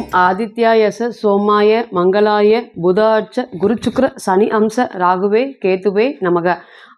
ஓம் ஆதித்யாயச சோமாய மங்களாய புதாட்ச குருச்சுக்ர சனி அம்ச ராகுவே கேதுவே நமக.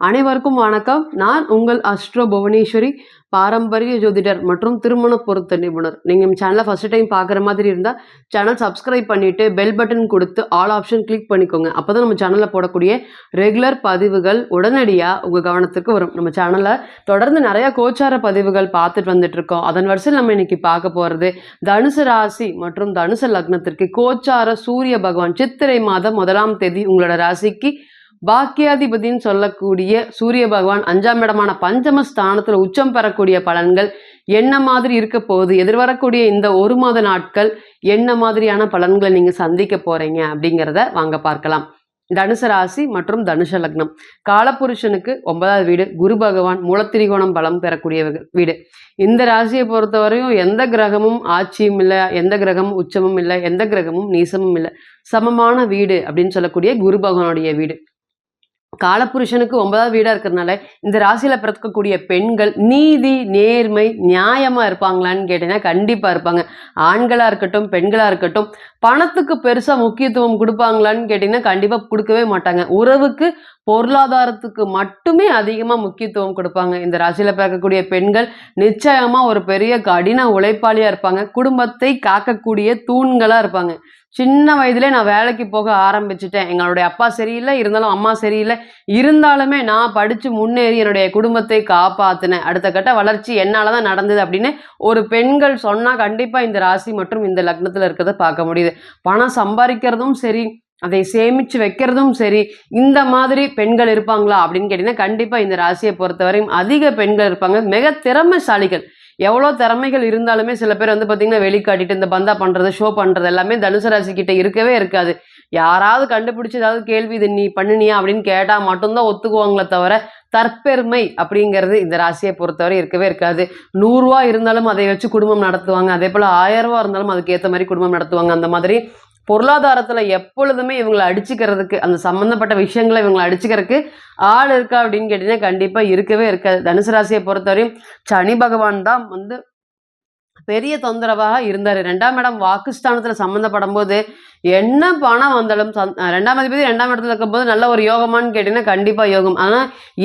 அனைவருக்கும் வணக்கம். நான் உங்கள் அஸ்ட்ரோ புவனேஸ்வரி, பாரம்பரிய ஜோதிடர் மற்றும் திருமண பொருத்த நிபுணர். நீங்கள் நம்ம சேனலை ஃபர்ஸ்ட் டைம் பார்க்குற மாதிரி இருந்தால் சேனல் சப்ஸ்கிரைப் பண்ணிவிட்டு பெல் பட்டன் கொடுத்து ஆல் ஆப்ஷன் கிளிக் பண்ணிக்கோங்க. அப்போ தான் நம்ம சேனலில் போடக்கூடிய ரெகுலர் பதிவுகள் உடனடியாக உங்கள் கவனத்துக்கு வரும். நம்ம சேனலில் தொடர்ந்து நிறையா கோச்சார பதிவுகள் பார்த்துட்டு வந்துட்டுருக்கோம். அதன் வரிசையில் நம்ம இன்னைக்கு பார்க்க போகிறது தனுசு ராசி மற்றும் தனுசு லக்னத்திற்கு கோச்சார சூரிய பகவான் சித்திரை மாதம் 1ஆம் தேதி உங்களோட ராசிக்கு பாக்கியாதிபதினு சொல்லக்கூடிய சூரிய பகவான் 5ஆம் இடமான பஞ்சம ஸ்தானத்துல உச்சம் பெறக்கூடிய பலன்கள் என்ன மாதிரி இருக்க போகுது, எதிர்வரக்கூடிய இந்த ஒரு மாத நாட்கள் என்ன மாதிரியான பலன்களை நீங்க சந்திக்க போறீங்க அப்படிங்கிறத வாங்க பார்க்கலாம். தனுசு ராசி மற்றும் தனுஷ லக்னம். காலபுருஷனுக்கு 9வது வீடு, குரு பகவான் மூலத்திரிகோணம் பலம் பெறக்கூடிய வீடு. இந்த ராசியை பொறுத்தவரையும் எந்த கிரகமும் ஆட்சியும் இல்லை, எந்த கிரகமும் உச்சமும் இல்லை, எந்த கிரகமும் நீசமும் இல்லை, சமமான வீடு அப்படின்னு சொல்லக்கூடிய குரு பகவானுடைய வீடு. காலபுருஷனுக்கு 9வது வீடா இருக்கிறதுனால இந்த ராசியில பிறக்கக்கூடிய பெண்கள் நீதி நேர்மை நியாயமா இருப்பாங்களான்னு கேட்டீங்கன்னா கண்டிப்பா இருப்பாங்க. ஆண்களா இருக்கட்டும் பெண்களா இருக்கட்டும். பணத்துக்கு பெருசா முக்கியத்துவம் கொடுப்பாங்களான்னு கேட்டீங்கன்னா கண்டிப்பா கொடுக்கவே மாட்டாங்க. உறவுக்கு பொருளாதாரத்துக்கு மட்டுமே அதிகமா முக்கியத்துவம் கொடுப்பாங்க. இந்த ராசியில பிறக்கக்கூடிய பெண்கள் நிச்சயமா ஒரு பெரிய கடின உழைப்பாளியா இருப்பாங்க. குடும்பத்தை காக்கக்கூடிய தூண்களா இருப்பாங்க. சின்ன வயதிலே நான் வேலைக்கு போக ஆரம்பிச்சுட்டேன், எங்களுடைய அப்பா சரியில்லை இருந்தாலும் அம்மா சரியில்லை இருந்தாலுமே நான் படிச்சு முன்னேறி என்னுடைய குடும்பத்தை காப்பாத்தினேன், அடுத்த கட்ட வளர்ச்சி என்னாலதான் நடந்தது அப்படின்னு ஒரு பெண்கள் சொன்னா கண்டிப்பா இந்த ராசி மற்றும் இந்த லக்னத்துல இருக்கிறத பார்க்க முடியுது. பணம் சம்பாதிக்கிறதும் சரி, அதை சேமிச்சு வைக்கிறதும் சரி, இந்த மாதிரி பெண்கள் இருப்பாங்களா அப்படின்னு கேட்டீங்கன்னா கண்டிப்பா இந்த ராசியை பொறுத்தவரையும் அதிக பெண்கள் இருப்பாங்க. மிக திறமைசாலிகள். எவ்வளோ திறமைகள் இருந்தாலுமே சில பேர் வந்து பார்த்தீங்கன்னா வெளிக்காட்டிட்டு இந்த பந்தா பண்ணுறது ஷோ பண்ணுறது எல்லாமே தனுசு ராசி கிட்ட இருக்கவே இருக்காது. யாராவது கண்டுபிடிச்சி ஏதாவது கேள்வி இது நீ பண்ணினியா அப்படின்னு கேட்டால் மட்டும்தான் ஒத்துக்குவாங்களே தவிர தற்பெருமை அப்படிங்கிறது இந்த ராசியை பொறுத்தவரை இருக்கவே இருக்காது. 100 ரூபா இருந்தாலும் அதை வச்சு குடும்பம் நடத்துவாங்க. அதே போல் 1000 ரூபா இருந்தாலும் அதுக்கு ஏற்ற மாதிரி குடும்பம் நடத்துவாங்க. அந்த மாதிரி பொருளாதாரத்துல எப்பொழுதுமே இவங்களை அடிச்சுக்கிறதுக்கு, அந்த சம்பந்தப்பட்ட விஷயங்களை இவங்களை அடிச்சுக்கிறதுக்கு ஆள் இருக்கா அப்படின்னு கேட்டீங்கன்னா கண்டிப்பா இருக்கவே இருக்காது. தனுசு ராசியை பொறுத்தவரையும் சனி பகவான் தான் வந்து பெரிய தொந்தரவாக இருந்தார். 2ஆம் இடம் வாக்குஸ்தானத்துல சம்மந்தப்படும் போது என்ன பணம் வந்தாலும் 2ஆம் அதிபதி 2ஆம் இடத்துல இருக்கும்போது நல்ல ஒரு யோகமானு கேட்டீங்கன்னா கண்டிப்பா யோகம். ஆனா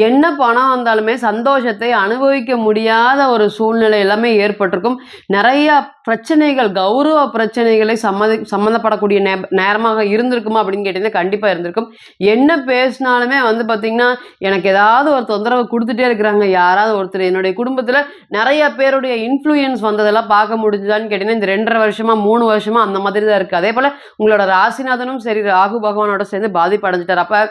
என்ன பணம் வந்தாலுமே சந்தோஷத்தை அனுபவிக்க முடியாத ஒரு சூழ்நிலை எல்லாமே ஏற்பட்டிருக்கும். நிறைய பிரச்சனைகள், கௌரவ பிரச்சனைகளை சம்மந்தப்படக்கூடிய நேரமாக இருந்திருக்குமா அப்படின்னு கேட்டீங்கன்னா கண்டிப்பா இருந்திருக்கும். என்ன பேசினாலுமே வந்து பாத்தீங்கன்னா எனக்கு ஏதாவது ஒரு தொந்தரவு கொடுத்துட்டே இருக்கிறாங்க. யாராவது ஒருத்தர் என்னுடைய குடும்பத்துல நிறைய பேருடைய இன்ஃப்ளூயன்ஸ் வந்ததெல்லாம் பார்க்க முடிஞ்சுதான்னு கேட்டீங்கன்னா இந்த 2.5 வருஷமா 3 வருஷமா அந்த மாதிரி தான் இருக்கு. அதே போல உங்களோட ராசிநாதனும் சரி ராகு பகவானோட சேர்ந்து பாதிப்பு அடைஞ்சிட்டார். அப்ப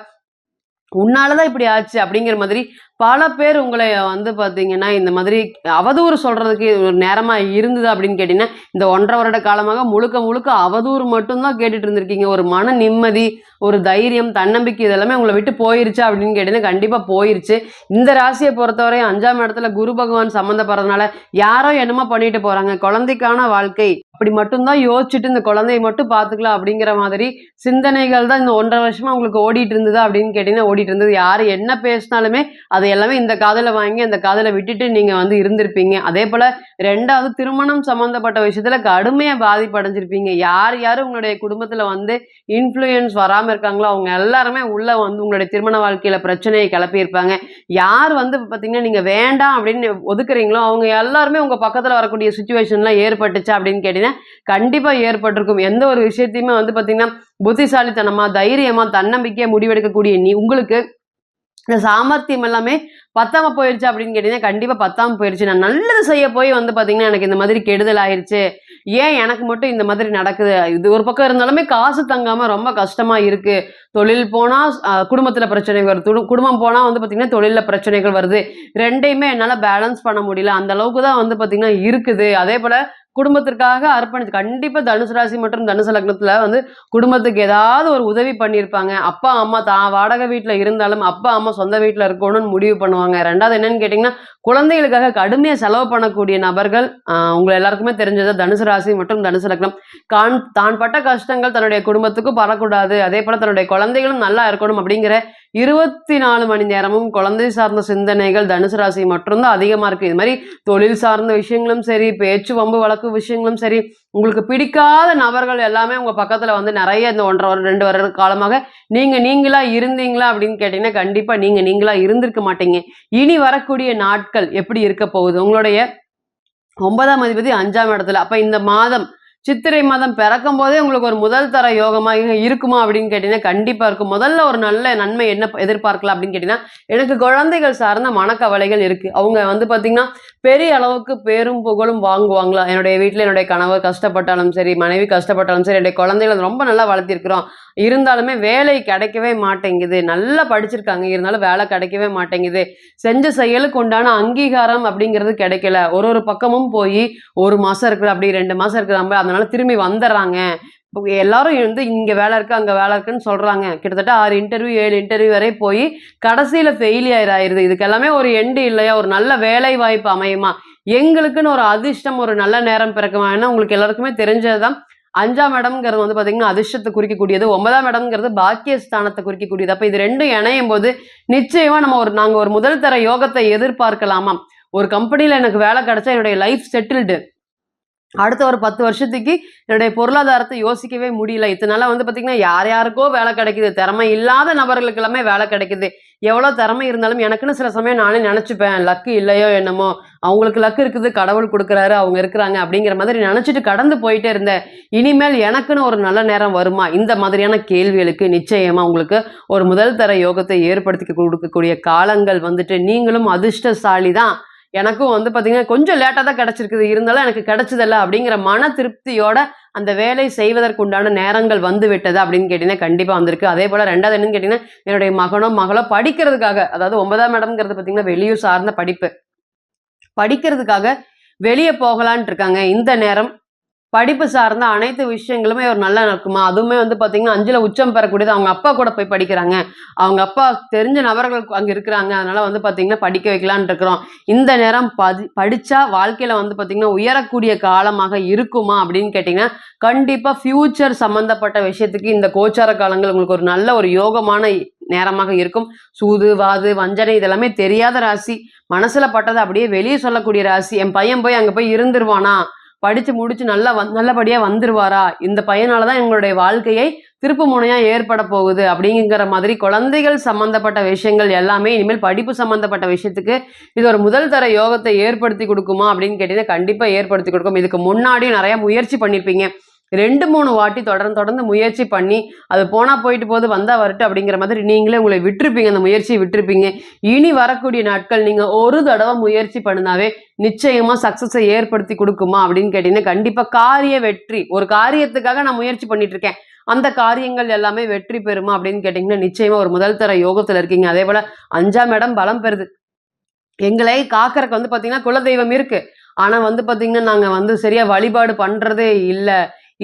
உன்னாலதான் இப்படி ஆச்சு அப்படிங்கிற மாதிரி பல பேர் உங்களை வந்து பார்த்தீங்கன்னா இந்த மாதிரி அவதூறு சொல்றதுக்கு ஒரு நேரமா இருந்தது அப்படின்னு கேட்டீங்கன்னா இந்த 1.5 வருட காலமாக முழுக்க முழுக்க அவதூறு மட்டும்தான் கேட்டுட்டு இருந்திருக்கீங்க. ஒரு மன நிம்மதி, ஒரு தைரியம், தன்னம்பிக்கை இதெல்லாமே உங்களை விட்டு போயிருச்சு அப்படின்னு கேட்டீங்கன்னா கண்டிப்பா போயிருச்சு. இந்த ராசியை பொறுத்தவரை 5ஆம் இடத்துல குரு பகவான் சம்மந்தப்படுறதுனால யாரோ என்னமோ பண்ணிட்டு போறாங்க, குழந்தைக்கான வாழ்க்கை அப்படி மட்டும்தான் யோசிச்சுட்டு இந்த குழந்தையை மட்டும் பார்த்துக்கலாம் அப்படிங்கிற மாதிரி சிந்தனைகள் தான் இந்த 1.5 வருஷமா உங்களுக்கு ஓடிட்டு இருந்தது அப்படின்னு கேட்டீங்கன்னா ஓடிட்டு இருந்தது. யாரு என்ன பேசினாலுமே அது எல்லாமே இந்த காதல வாங்கி அந்த காதல விட்டுட்டு நீங்க வந்து இருந்திருப்பீங்க. அதே போல 2வது திருமணம் சம்பந்தப்பட்ட விஷயத்துல கடுமையா பாதிப்படைஞ்சிருப்பீங்க. யார் யாரு உங்களுடைய குடும்பத்துல வந்து இன்ஃப்ளூயன்ஸ் வராம இருக்காங்களோ அவங்க எல்லாருமே உள்ள வந்து உங்களுடைய திருமண வாழ்க்கையில பிரச்சனையை கிளப்பியிருப்பாங்க. யார் வந்து பாத்தீங்கன்னா நீங்க வேண்டாம் அப்படின்னு ஒதுக்குறீங்களோ அவங்க எல்லாருமே உங்க பக்கத்துல வரக்கூடிய சுச்சுவேஷன்லாம் ஏற்பட்டுச்சு அப்படின்னு கேட்டீங்கன்னா கண்டிப்பா ஏற்பட்டிருக்கும். எந்த ஒரு விஷயத்தையுமே வந்து பாத்தீங்கன்னா புத்திசாலித்தனமா தைரியமா தன்னம்பிக்கையா முடிவெடுக்கக்கூடிய உங்களுக்கு இந்த சாமர்த்தியம் எல்லாமே பத்தாம போயிடுச்சு அப்படின்னு கேட்டீங்கன்னா கண்டிப்பா பத்தாம போயிடுச்சு. நான் நல்லது செய்ய போய் வந்து பாத்தீங்கன்னா எனக்கு இந்த மாதிரி கெடுதல் ஆயிடுச்சு, ஏன் எனக்கு மட்டும் இந்த மாதிரி நடக்குது, இது ஒரு பக்கம் இருந்தாலுமே காசு தங்காம ரொம்ப கஷ்டமா இருக்கு. தொழில் போனா குடும்பத்துல பிரச்சனை வருது, குடும்பம் போனா வந்து பாத்தீங்கன்னா தொழில பிரச்சனைகள் வருது, ரெண்டையுமே என்னால பேலன்ஸ் பண்ண முடியல, அந்த அளவுக்கு தான் வந்து பாத்தீங்கன்னா இருக்குது. அதே போல குடும்பத்திற்காக அர்ப்பணிச்சு கண்டிப்பா தனுசு ராசி மற்றும் தனுசு லக்னத்துல வந்து குடும்பத்துக்கு ஏதாவது ஒரு உதவி பண்ணியிருப்பாங்க. அப்பா அம்மா தான் வாடகை வீட்டுல இருந்தாலும் அப்பா அம்மா சொந்த வீட்டுல இருக்கணும்னு முடிவு பண்ணுவாங்க. 2வது என்னன்னு கேட்டீங்கன்னா குழந்தைகளுக்காக கடுமையா செலவு பண்ணக்கூடிய நபர்கள் உங்களை எல்லாருக்குமே தெரிஞ்சது தனுசு ராசி மற்றும் தனுசு லக்னம். தான் பட்ட கஷ்டங்கள் தன்னுடைய குடும்பத்துக்கும் பரக்கூடாது, அதே போல தன்னுடைய குழந்தைகளும் நல்லா இருக்கணும் அப்படிங்கிற 24 மணி நேரமும் குழந்தை சார்ந்த சிந்தனைகள் தனுசு ராசி மட்டும்தான் அதிகமா இருக்கு. இது மாதிரி தொழில் சார்ந்த விஷயங்களும் சரி, பேச்சு வம்பு வழக்கு வாக்கு விஷயங்களும் சரி, உங்களுக்கு பிடிக்காத நபர்கள் எல்லாமே உங்க பக்கத்துல வந்து நிறைய இந்த 1.5 வருடம் 2 வருட காலமாக நீங்களா இருந்தீங்களா அப்படின்னு கேட்டீங்கன்னா, கண்டிப்பா நீங்களா இருந்திருக்க மாட்டீங்க. இனி வரக்கூடிய நாட்கள் எப்படி இருக்க போகுது? உங்களுடைய 9ஆம் அதிபதி 5ஆம் இடத்துல. அப்ப இந்த மாதம் சித்திரை மாதம் பிறக்கும்போதே உங்களுக்கு ஒரு முதல் தர யோகமா இருக்குமா அப்படின்னு கேட்டீங்கன்னா, கண்டிப்பா இருக்கும். முதல்ல ஒரு நல்ல நன்மை என்ன எதிர்பார்க்கலாம் அப்படின்னு கேட்டீங்கன்னா, எனக்கு குழந்தைகள் சார்ந்த மனக்கவலைகள் இருக்கு. அவங்க வந்து பார்த்தீங்கன்னா, பெரிய அளவுக்கு பேரும் புகழும் வாங்குவாங்களா? என்னுடைய வீட்ல என்னுடைய கணவர் கஷ்டப்பட்டாலும் சரி, மனைவி கஷ்டப்பட்டாலும் சரி, என்னுடைய குழந்தைகள ரொம்ப நல்லா வளர்த்திருக்கிறோம். இருந்தாலுமே வேலை கிடைக்கவே மாட்டேங்குது. நல்லா படிச்சிருக்காங்க. இருந்தாலும் வேலை கிடைக்கவே மாட்டேங்குது. செஞ்ச செயலுக்கு உண்டான அங்கீகாரம் அப்படிங்கிறது கிடைக்கல. ஒரு பக்கமும் போயி 1 மாசம் இருக்குது, அப்படி 2 மாசம் இருக்குது. அதனால திரும்பி வந்துர்றாங்க. இப்போ எல்லாரும் வந்து இங்க வேலை இருக்கு, அங்க வேலை இருக்குன்னு சொல்றாங்க. கிட்டத்தட்ட 6 இன்டர்வியூ 7 இன்டர்வியூ வரை போய் கடைசியில ஃபெயிலியர் ஆயிருது. இதுக்கு எல்லாமே ஒரு எண்ட் இல்லையா? ஒரு நல்ல வேலை வாய்ப்பு அமையுமா? எங்களுக்குன்னு ஒரு அதிர்ஷ்டம், ஒரு நல்ல நேரம் பிறக்குமா? ஏன்னா உங்களுக்கு எல்லாருக்குமே தெரிஞ்சது தான். 5ஆம் இடம்ங்கிறது வந்து பார்த்தீங்கன்னா, அதிர்ஷ்டத்த குறிக்கக்கூடியது. 9ஆம் இடம்ங்கிறது பாக்கியஸ்தானத்த குறிக்கக்கூடியது. அப்ப இது 2ம் இணையும்போது, நிச்சயமா நாங்க ஒரு முதல் தர யோகத்தை எதிர்பார்க்கலாமாம். ஒரு கம்பெனில எனக்கு வேலை கிடைச்சா என்னுடைய லைஃப் செட்டில்டு. அடுத்த ஒரு 10 வருஷத்துக்கு என்னுடைய பொருளாதாரத்தை யோசிக்கவே முடியல. இத்தன நாளா வந்து பார்த்தீங்கன்னா, யாருக்கோ வேலை கிடைக்குது. திறமை இல்லாத நபர்களுக்கு எல்லாமே வேலை கிடைக்குது. எவ்வளோ திறமை இருந்தாலும் எனக்குன்னு சில சமயம் நானே நெனச்சுப்பேன். லக்கு இல்லையோ என்னமோ! அவங்களுக்கு லக்கு இருக்குது. கடவுள் குடுக்குறாரு. அவங்க இருக்கிறாங்க. அப்படிங்கிற மாதிரி நெனச்சுட்டு கடந்து போயிட்டே இருந்தேன். இனிமேல் எனக்குன்னு ஒரு நல்ல நேரம் வருமா? இந்த மாதிரியான கேள்விகளுக்கு நிச்சயமா உங்களுக்கு ஒரு முதல் தர யோகத்தை ஏற்படுத்தி குடுக்கக்கூடிய காலங்கள் வந்துட்டு, நீங்களும் அதிர்ஷ்டசாலி தான். எனக்கும் வந்து பார்த்தீங்கன்னா, கொஞ்சம் லேட்டா தான் கிடைச்சிருக்குது. இருந்தாலும் எனக்கு கிடைச்சதல்ல அப்படிங்கிற மன திருப்தியோட அந்த வேலை செய்வதற்கு உண்டான நேரங்கள் வந்து விட்டது அப்படின்னு கேட்டீங்கன்னா, கண்டிப்பா வந்திருக்கு. அதேபோல 2வது என்னன்னு கேட்டீங்கன்னா, என்னுடைய மகனோ, மகளோ படிக்கிறதுக்காக, அதாவது 9ஆம் இடம்ங்கிறது பார்த்தீங்கன்னா, வெளியூர் சார்ந்த படிப்பு. படிக்கிறதுக்காக வெளிய போகலான்ட்டு இருக்காங்க. இந்த நேரம் படிப்பு சார்ந்த அனைத்து விஷயங்களுமே ஒரு நல்லா நடக்குமா? அதுவுமே வந்து பார்த்தீங்கன்னா, 5ல உச்சம் பெறக்கூடியது. அவங்க அப்பா கூட போய் படிக்கிறாங்க. அவங்க அப்பா தெரிஞ்ச நபர்கள் அங்க இருக்கிறாங்க. அதனால வந்து பார்த்தீங்கன்னா, படிக்க வைக்கலான்ட்டு இருக்கிறோம். இந்த நேரம் படிச்சா வாழ்க்கையில வந்து பார்த்தீங்கன்னா, உயரக்கூடிய காலமாக இருக்குமா? அப்படின்னு கேட்டீங்கன்னா, கண்டிப்பா ஃபியூச்சர் சம்மந்தப்பட்ட விஷயத்துக்கு இந்த கோச்சார காலங்கள் உங்களுக்கு ஒரு நல்ல ஒரு யோகமான நேரமாக இருக்கும். சூது, வாது, வஞ்சனை இதெல்லாமே தெரியாத ராசி. மனசுல பட்டத அப்படியே வெளிய சொல்லக்கூடிய ராசி. என் பையன் போய் அங்க போய் இருந்துருவானா? படிச்சு முடிச்சு நல்லபடியா வந்துருவாரா? இந்த பையனால தான் எங்களுடைய வாழ்க்கையை திருப்பு முனையா ஏற்பட போகுது அப்படிங்கிற மாதிரி குழந்தைகள் சம்பந்தப்பட்ட விஷயங்கள் எல்லாமே இனிமேல் படிப்பு சம்பந்தப்பட்ட விஷயத்துக்கு இது ஒரு முதல் தர யோகத்தை ஏற்படுத்தி கொடுக்குமா அப்படின்னு கேட்டீங்கன்னா, கண்டிப்பா ஏற்படுத்தி கொடுக்கும். இதுக்கு முன்னாடியும் நிறைய முயற்சி பண்ணியிருப்பீங்க. 2, 3 வாட்டி தொடர்ந்து முயற்சி பண்ணி, அது போனா போயிட்டு போது, வந்தா வரட்டும் அப்படிங்கிற மாதிரி நீங்களே உங்களை விட்டுருப்பீங்க. அந்த முயற்சிய விட்டுருப்பீங்க. இனி வரக்கூடிய நாட்கள் நீங்க ஒரு தடவ முயற்சி பண்ணுனாவே, நிச்சயமா சக்சஸ ஏற்படுத்தி குடுக்குமா அப்படின்னு கேட்டீங்கன்னா, கண்டிப்பா காரிய வெற்றி. ஒரு காரியத்துக்காக நான் முயற்சி பண்ணிட்டு இருக்கேன். அந்த காரியங்கள் எல்லாமே வெற்றி பெறுமா அப்படின்னு கேட்டீங்கன்னா, நிச்சயமா ஒரு முதல் தர யோகத்துல இருக்கீங்க. அதேபோல 5ஆம் இடம் பலம் பெறுது. எங்களை காக்கறக்கு வந்து பார்த்தீங்கன்னா, குலதெய்வம் இருக்கு. ஆனா வந்து பார்த்தீங்கன்னா, நாங்க வந்து சரியா வழிபாடு பண்றதே இல்ல.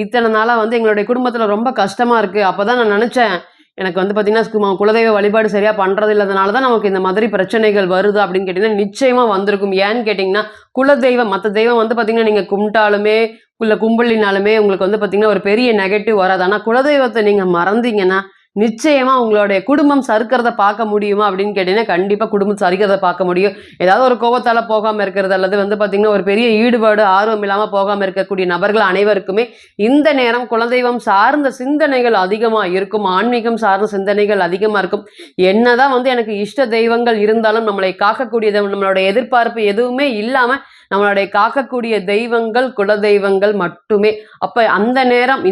இத்தன நாளா வந்து எங்களுடைய குடும்பத்துல ரொம்ப கஷ்டமா இருக்கு. அப்பதான் நான் நெனச்சேன், எனக்கு வந்து பார்த்தீங்கன்னா, குலதெய்வ வழிபாடு சரியா பண்றது இல்லாதனால தான் நமக்கு இந்த மாதிரி பிரச்சனைகள் வருது அப்படின்னு கேட்டீங்கன்னா, நிச்சயமா வந்திருக்கும். ஏன்னு கேட்டீங்கன்னா, குலதெய்வம் மத்த தெய்வம் வந்து பார்த்தீங்கன்னா, நீங்க கும்பிட்டாலுமே, இல்ல கும்பிடலினாலுமே உங்களுக்கு வந்து பார்த்தீங்கன்னா, ஒரு பெரிய நெகட்டிவ் வராது. ஆனா குலதெய்வத்த நீங்க மறந்தீங்கன்னா, நிச்சயமா உங்களுடைய குடும்பம் சறுக்கிறத பார்க்க முடியுமா அப்படின்னு கேட்டீங்கன்னா, கண்டிப்பா குடும்பம் சறுக்கிறத பார்க்க முடியும். ஏதாவது ஒரு கோவத்தால போகாம இருக்கிறது, அல்லது வந்து பார்த்தீங்கன்னா, ஒரு பெரிய ஈடுபாடு, ஆர்வம் இல்லாம போகாம இருக்கக்கூடிய நபர்கள் அனைவருக்குமே இந்த நேரம் குலதெய்வம் சார்ந்த சிந்தனைகள் அதிகமா இருக்கும். ஆன்மீகம் சார்ந்த சிந்தனைகள் அதிகமா இருக்கும். என்னதான் வந்து எனக்கு இஷ்ட தெய்வங்கள் இருந்தாலும், நம்மளை காக்கக்கூடியது, நம்மளுடைய எதிர்பார்ப்பு எதுவுமே இல்லாம நம்மளுடைய காக்கக்கூடிய தெய்வங்கள் குலதெய்வங்கள் மட்டுமே. அப்ப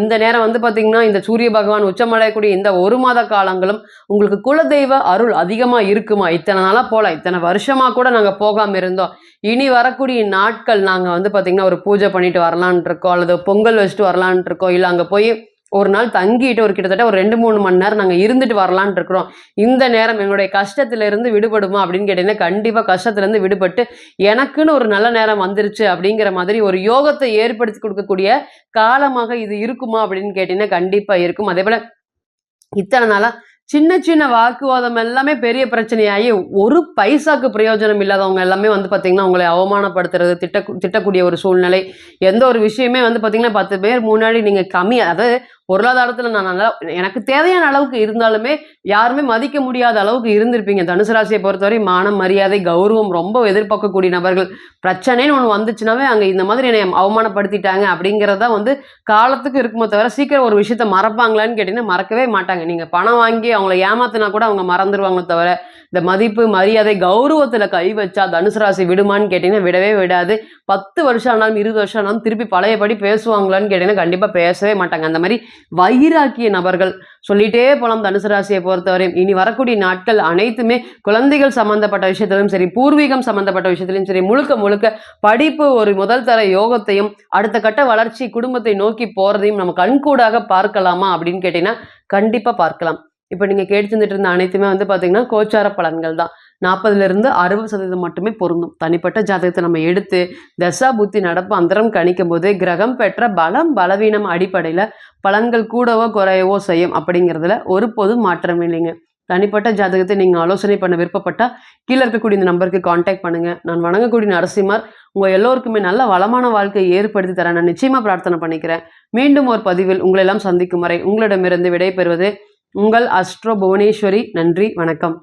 இந்த நேரம் வந்து பார்த்தீங்கன்னா, இந்த சூரிய பகவான் உச்சமடையக்கூடிய இந்த 1 மாத காலங்களும் உங்களுக்கு குலதெய்வ அருள் அதிகமா இருக்குமா? இத்தன நாளா போல, இத்தன வருஷமா கூட நாங்க போகாம இருந்தோம். இனி வரக்கூடிய நாட்கள் நாங்க வந்து பார்த்தீங்கன்னா, ஒரு பூஜை பண்ணிட்டு வரலான்ட்டு இருக்கோம். அல்லது பொங்கல் வச்சுட்டு வரலான்ட்டு இருக்கோம். இல்ல அங்க போய் ஒரு நாள் தங்கிட்டு கிட்டத்தட்ட ஒரு 2, 3 மணி நேரம் நாங்க இருந்துட்டு வரலான்ட்டு இருக்கிறோம். இந்த நேரம் எங்களுடைய கஷ்டத்திலிருந்து விடுபடுமா அப்படின்னு கேட்டீங்கன்னா, கண்டிப்பா கஷ்டத்திலிருந்து விடுபட்டு, எனக்குன்னு ஒரு நல்ல நேரம் வந்துருச்சு அப்படிங்கிற மாதிரி ஒரு யோகத்தை ஏற்படுத்தி குடுக்கக்கூடிய காலமாக இது இருக்குமா அப்படின்னு கேட்டீங்கன்னா, கண்டிப்பா இருக்கும். அதேபோல இத்தன நாளா சின்ன வாக்குவாதம் எல்லாமே பெரிய பிரச்சனையாகி, ஒரு பைசாக்கு பிரயோஜனம் இல்லாதவங்க எல்லாமே வந்து பார்த்தீங்கன்னா, உங்களை அவமானப்படுத்துறது, திட்டக்கூடிய ஒரு சூழ்நிலை. எந்த ஒரு விஷயமே வந்து பார்த்தீங்கன்னா, 10 பேர் முன்னாடி நீங்க அதாவது பொருளாதாரத்துல நான் நல்லா எனக்கு தேவையான அளவுக்கு இருந்தாலுமே யாருமே மதிக்க முடியாத அளவுக்கு இருந்திருப்பீங்க. தனுசு ராசியை பொறுத்தவரை மானம், மரியாதை, கௌரவம் ரொம்ப எதிர்பார்க்கக்கூடிய நபர்கள். பிரச்சனைன்னு ஒண்ணு வந்துச்சுனாவே, அங்க இந்த மாதிரி என்னைய அவமானப்படுத்திட்டாங்க அப்படிங்கிறது தான் வந்து காலத்துக்கு இருக்குமோ தவிர, சீக்கிரம் ஒரு விஷயத்த மறப்பாங்களான்னு கேட்டீங்கன்னா, மறக்கவே மாட்டாங்க. நீங்க பணம் வாங்கி அவங்கள ஏமாத்துனா கூட அவங்க மறந்துருவாங்களே தவிர, இந்த மதிப்பு, மரியாதை, கௌரவத்துல கை வச்சா தனுசு ராசி விடுமான்னு கேட்டீங்கன்னா, விடவே விடாது. 10 வருஷம் ஆனாலும், 20 வருஷம் ஆனாலும் திருப்பி பழையபடி பேசுவாங்களான்னு கேட்டீங்கன்னா, கண்டிப்பா பேசவே மாட்டாங்க. அந்த மாரி வைராக்கிய நபர்கள். சொல்லிட்டே போலாம் தனுசு ராசியை பொறுத்தவரையும். இனி வரக்கூடிய நாட்கள் அனைத்துமே குழந்தைகள் சம்பந்தப்பட்ட விஷயத்திலும் சரி, பூர்வீகம் சம்பந்தப்பட்ட விஷயத்திலும் சரி, முழுக்க முழுக்க படிப்பு ஒரு முதல் தர யோகத்தையும், அடுத்த கட்ட வளர்ச்சி குடும்பத்தை நோக்கி போறதையும் நம்ம கண்கூடாக பார்க்கலாமா அப்படின்னு கேட்டீங்கன்னா, கண்டிப்பா பார்க்கலாம். இப்ப நீங்க கேட்டுட்டு இருந்த அனைத்துமே வந்து பாத்தீங்கன்னா, கோச்சார பலன்கள் தான். 40லிருந்து 60% மட்டுமே பொருந்தும். தனிப்பட்ட ஜாதகத்தை நம்ம எடுத்து, தசா புத்தி நடப்பு அந்தரம் கணிக்கும்போது, கிரகம் பெற்ற பலம், பலவீனம் அடிப்படையில பலன்கள் கூடவோ, குறையவோ செய்யும் அப்படிங்கிறதுல ஒருபோதும் மாற்றம் இல்லைங்க. தனிப்பட்ட ஜாதகத்தை நீங்க ஆலோசனை பண்ண விருப்பப்பட்டா, கீழ இருக்கக்கூடிய இந்த நம்பருக்கு கான்டாக்ட் பண்ணுங்க. நான் வணங்கக்கூடிய நரசிம்மர் உங்க எல்லோருக்குமே நல்ல வளமான வாழ்க்கையை ஏற்படுத்தி தர நான் நிச்சயமா பிரார்த்தனை பண்ணிக்கிறேன். மீண்டும் ஒரு பதிவில் உங்களை எல்லாம் சந்திக்கும் வரை உங்களிடமிருந்து விடைபெறுவது உங்கள் அஸ்ட்ரோ புவனேஸ்வரி. நன்றி, வணக்கம்.